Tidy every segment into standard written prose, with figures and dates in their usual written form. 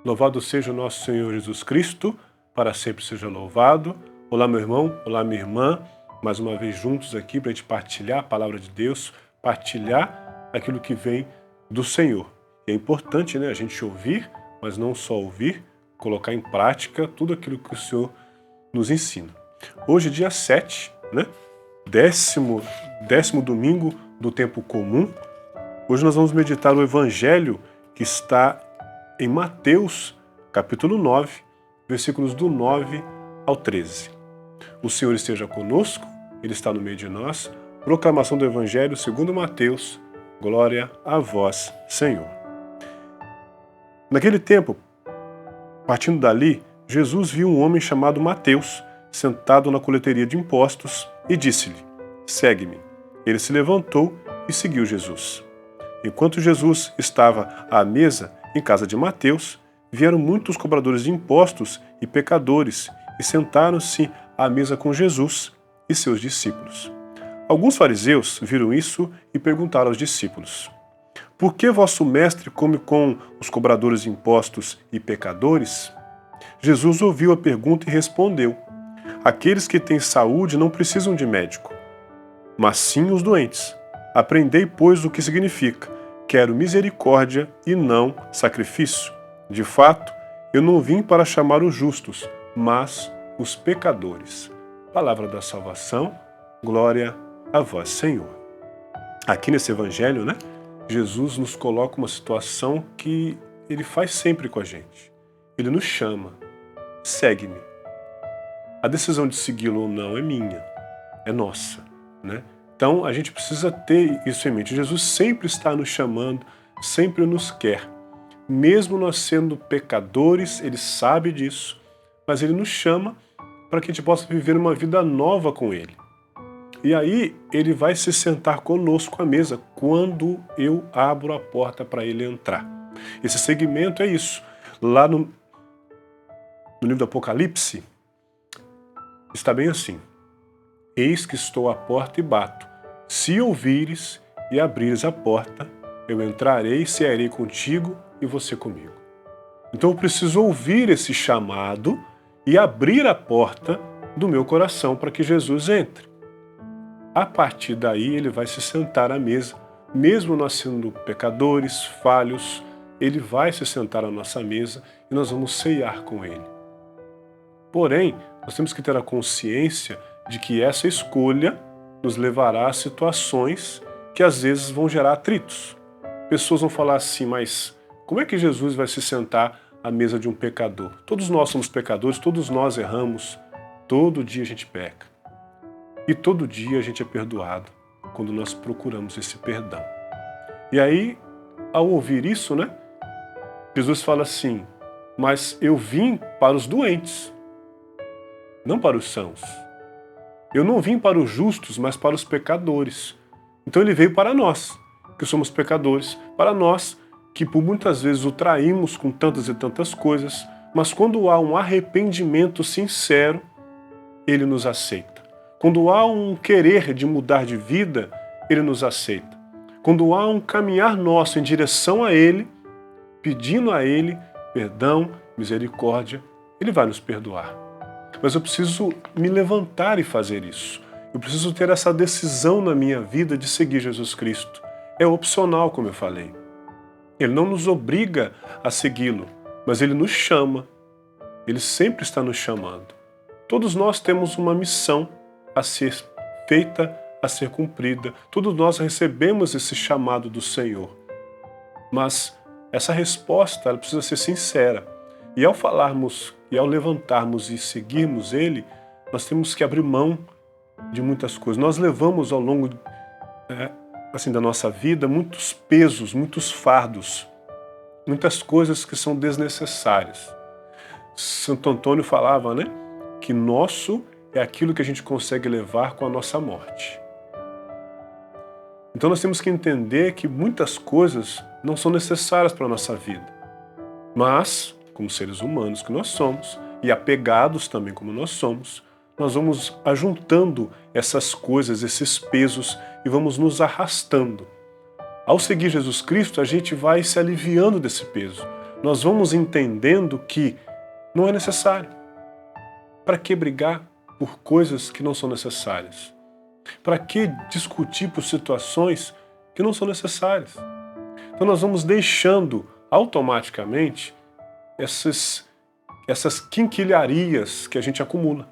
Louvado seja o nosso Senhor Jesus Cristo, para sempre seja louvado. Olá, meu irmão, olá, minha irmã, mais uma vez juntos aqui para a gente partilhar a palavra de Deus, partilhar aquilo que vem do Senhor. E é importante, né, a gente ouvir, mas não só ouvir, colocar em prática tudo aquilo que o Senhor nos ensina. Hoje, dia 7, né, décimo domingo do tempo comum. Hoje nós vamos meditar o Evangelho que está em Mateus, capítulo 9, versículos do 9 ao 13. O Senhor esteja conosco, Ele está no meio de nós. Proclamação do Evangelho segundo Mateus. Glória a vós, Senhor. Naquele tempo, partindo dali, Jesus viu um homem chamado Mateus, sentado na coleteria de impostos, e disse-lhe: segue-me. Ele se levantou e seguiu Jesus. Enquanto Jesus estava à mesa em casa de Mateus, vieram muitos cobradores de impostos e pecadores e sentaram-se à mesa com Jesus e seus discípulos. Alguns fariseus viram isso e perguntaram aos discípulos: por que vosso mestre come com os cobradores de impostos e pecadores? Jesus ouviu a pergunta e respondeu: aqueles que têm saúde não precisam de médico, mas sim os doentes. Aprendei, pois, o que significa: quero misericórdia e não sacrifício. De fato, eu não vim para chamar os justos, mas os pecadores. Palavra da salvação, glória a vós, Senhor. Aqui nesse evangelho, né, Jesus nos coloca uma situação que Ele faz sempre com a gente. Ele nos chama: segue-me. A decisão de segui-lo ou não é minha, é nossa, né? Então a gente precisa ter isso em mente. Jesus sempre está nos chamando, sempre nos quer. Mesmo nós sendo pecadores, Ele sabe disso, mas Ele nos chama para que a gente possa viver uma vida nova com Ele. E aí Ele vai se sentar conosco à mesa quando eu abro a porta para Ele entrar. Esse segmento é isso. Lá no livro do Apocalipse, está bem assim: eis que estou à porta e bato. Se ouvires e abrires a porta, eu entrarei e cearei contigo e você comigo. Então eu preciso ouvir esse chamado e abrir a porta do meu coração para que Jesus entre. A partir daí Ele vai se sentar à mesa, mesmo nós sendo pecadores, falhos, Ele vai se sentar à nossa mesa e nós vamos ceiar com Ele. Porém, nós temos que ter a consciência de que essa escolha nos levará a situações que às vezes vão gerar atritos. Pessoas vão falar assim: mas como é que Jesus vai se sentar à mesa de um pecador? Todos nós somos pecadores, todos nós erramos, todo dia a gente peca. E todo dia a gente é perdoado quando nós procuramos esse perdão. E aí, ao ouvir isso, né, Jesus fala assim: mas eu vim para os doentes, não para os sãos. Eu não vim para os justos, mas para os pecadores. Então Ele veio para nós, que somos pecadores, para nós que por muitas vezes o traímos com tantas e tantas coisas, mas quando há um arrependimento sincero, Ele nos aceita. Quando há um querer de mudar de vida, Ele nos aceita. Quando há um caminhar nosso em direção a Ele, pedindo a Ele perdão, misericórdia, Ele vai nos perdoar. Mas eu preciso me levantar e fazer isso. Eu preciso ter essa decisão na minha vida de seguir Jesus Cristo. É opcional, como eu falei. Ele não nos obriga a segui-lo, mas Ele nos chama. Ele sempre está nos chamando. Todos nós temos uma missão a ser feita, a ser cumprida. Todos nós recebemos esse chamado do Senhor. Mas essa resposta ela precisa ser sincera. E ao falarmos e ao levantarmos e seguirmos Ele, nós temos que abrir mão de muitas coisas. Nós levamos ao longo da nossa vida muitos pesos, muitos fardos, muitas coisas que são desnecessárias. Santo Antônio falava, né, que nosso é aquilo que a gente consegue levar com a nossa morte. Então nós temos que entender que muitas coisas não são necessárias para a nossa vida. Mas, como seres humanos que nós somos, e apegados também como nós somos, nós vamos ajuntando essas coisas, esses pesos, e vamos nos arrastando. Ao seguir Jesus Cristo, a gente vai se aliviando desse peso. nós vamos entendendo que não é necessário. Para que brigar por coisas que não são necessárias? Para que discutir por situações que não são necessárias? Então nós vamos deixando automaticamente essas quinquilharias que a gente acumula.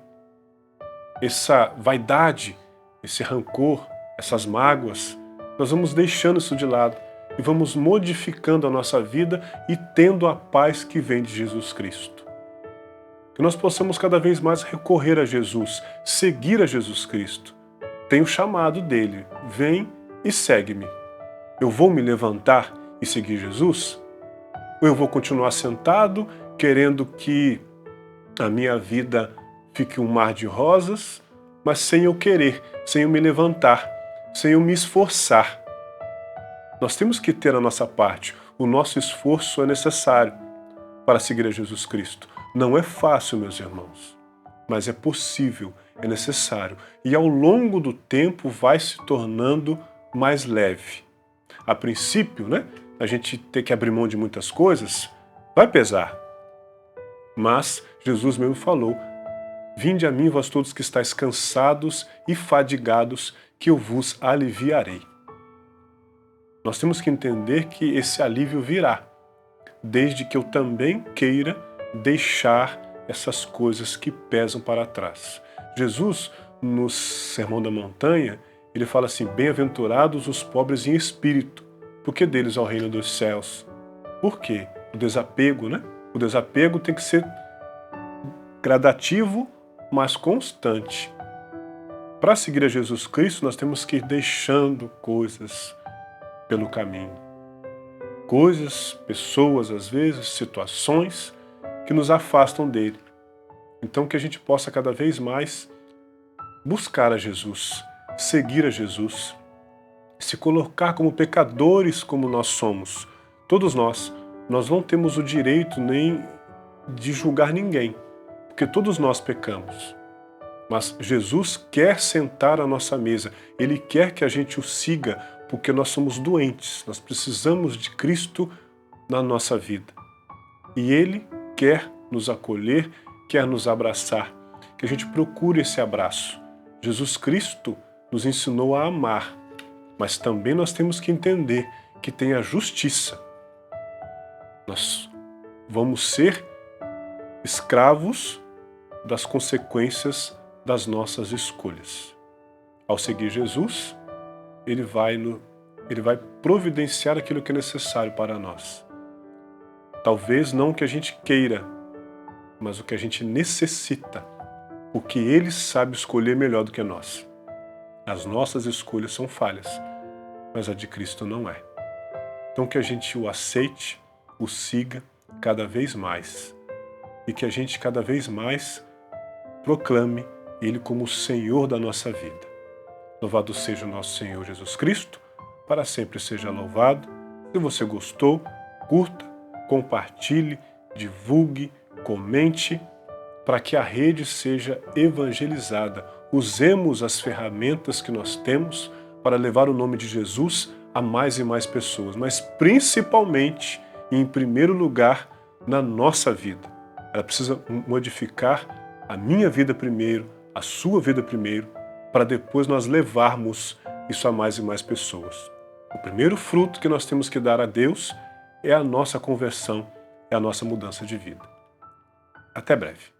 Essa vaidade, esse rancor, essas mágoas, nós vamos deixando isso de lado e vamos modificando a nossa vida e tendo a paz que vem de Jesus Cristo. Que nós possamos cada vez mais recorrer a Jesus, seguir a Jesus Cristo. Tem o chamado dele, vem e segue-me. Eu vou me levantar e seguir Jesus? Ou eu vou continuar sentado, querendo que a minha vida fique um mar de rosas, mas sem eu querer, sem eu me levantar, sem eu me esforçar? Nós temos que ter a nossa parte. O nosso esforço é necessário para seguir a Jesus Cristo. Não é fácil, meus irmãos, mas é possível, é necessário. E ao longo do tempo vai se tornando mais leve. A princípio, a gente ter que abrir mão de muitas coisas vai pesar. Mas Jesus mesmo falou: vinde a mim, vós todos que estáis cansados e fadigados, que eu vos aliviarei. Nós temos que entender que esse alívio virá, desde que eu também queira deixar essas coisas que pesam para trás. Jesus, no Sermão da Montanha, ele fala assim: bem-aventurados os pobres em espírito, porque deles é o reino dos céus. Por quê? O desapego, O desapego tem que ser gradativo, mas constante. Para seguir a Jesus Cristo, nós temos que ir deixando coisas pelo caminho. Coisas, pessoas, às vezes, situações que nos afastam dele. Então que a gente possa cada vez mais buscar a Jesus, seguir a Jesus, se colocar como pecadores como nós somos. Todos nós não temos o direito nem de julgar ninguém, porque todos nós pecamos. Mas Jesus quer sentar à nossa mesa, Ele quer que a gente o siga, porque nós somos doentes, nós precisamos de Cristo na nossa vida. E Ele quer nos acolher, quer nos abraçar, que a gente procure esse abraço. Jesus Cristo nos ensinou a amar, mas também nós temos que entender que tem a justiça. Nós vamos ser escravos das consequências das nossas escolhas. Ao seguir Jesus, Ele vai providenciar aquilo que é necessário para nós. Talvez não o que a gente queira, mas o que a gente necessita, porque Ele sabe escolher melhor do que nós. As nossas escolhas são falhas, mas a de Cristo não é. Então que a gente o aceite, o siga cada vez mais, e que a gente cada vez mais proclame Ele como o Senhor da nossa vida. Louvado seja o nosso Senhor Jesus Cristo, para sempre seja louvado. Se você gostou, curta, compartilhe, divulgue, comente, para que a rede seja evangelizada. Usemos as ferramentas que nós temos para levar o nome de Jesus a mais e mais pessoas, mas principalmente e em primeiro lugar na nossa vida. Ela precisa modificar a minha vida primeiro, a sua vida primeiro, para depois nós levarmos isso a mais e mais pessoas. O primeiro fruto que nós temos que dar a Deus é a nossa conversão, é a nossa mudança de vida. Até breve.